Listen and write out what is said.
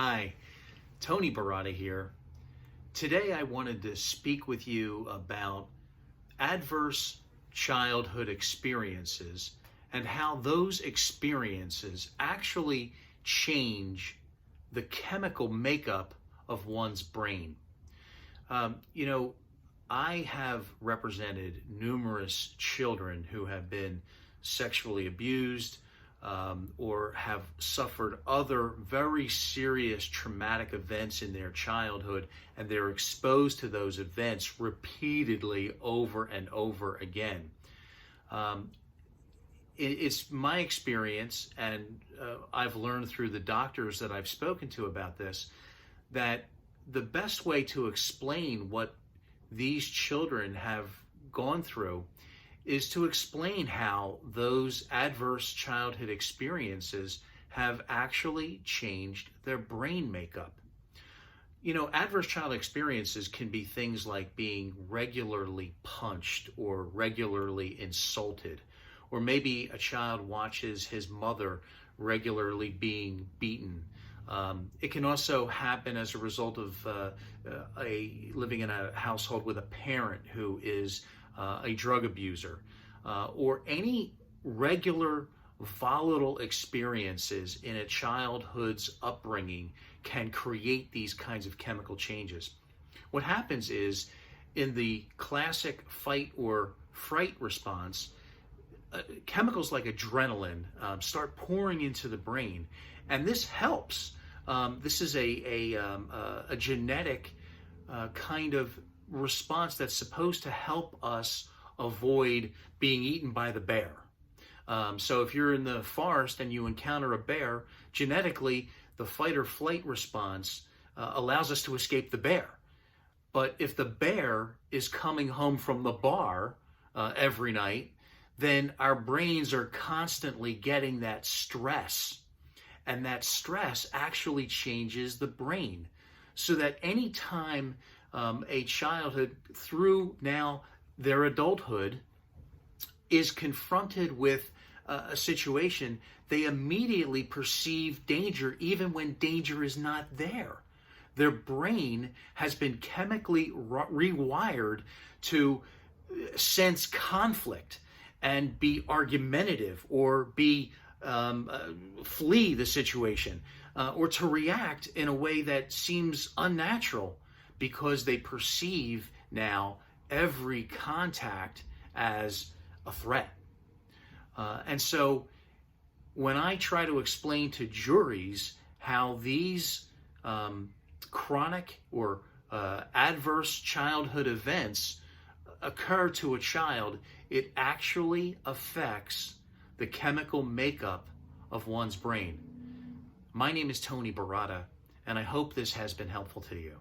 Hi, Tony Baratta here. Today I wanted to speak with you about adverse childhood experiences and how those experiences actually change the chemical makeup of one's brain. Um, you know, I have represented numerous children who have been sexually abused, or have suffered other very serious traumatic events in their childhood, and they're exposed to those events repeatedly over and over again. Um, it's my experience, and I've learned through the doctors that I've spoken to about this, that the best way to explain what these children have gone through is to explain how those adverse childhood experiences have actually changed their brain makeup. You know, adverse childhood experiences can be things like being regularly punched or regularly insulted, or maybe a child watches his mother regularly being beaten. It can also happen as a result of living in a household with a parent who is a drug abuser, or any regular volatile experiences in a childhood's upbringing can create these kinds of chemical changes. What happens is, in the classic fight or fright response, chemicals like adrenaline start pouring into the brain, and this helps. This is a genetic kind of response that's supposed to help us avoid being eaten by the bear. So if you're in the forest and you encounter a bear, genetically, the fight or flight response allows us to escape the bear. But if the bear is coming home from the bar every night, then our brains are constantly getting that stress. And that stress actually changes the brain. So that any time a childhood through now their adulthood is confronted with a situation, they immediately perceive danger even when danger is not there. Their brain has been chemically rewired to sense conflict and be argumentative, or be flee the situation, or to react in a way that seems unnatural, because they perceive now every contact as a threat. And so when I try to explain to juries how these chronic or adverse childhood events occur to a child, it actually affects the chemical makeup of one's brain. My name is Tony Baratta, and I hope this has been helpful to you.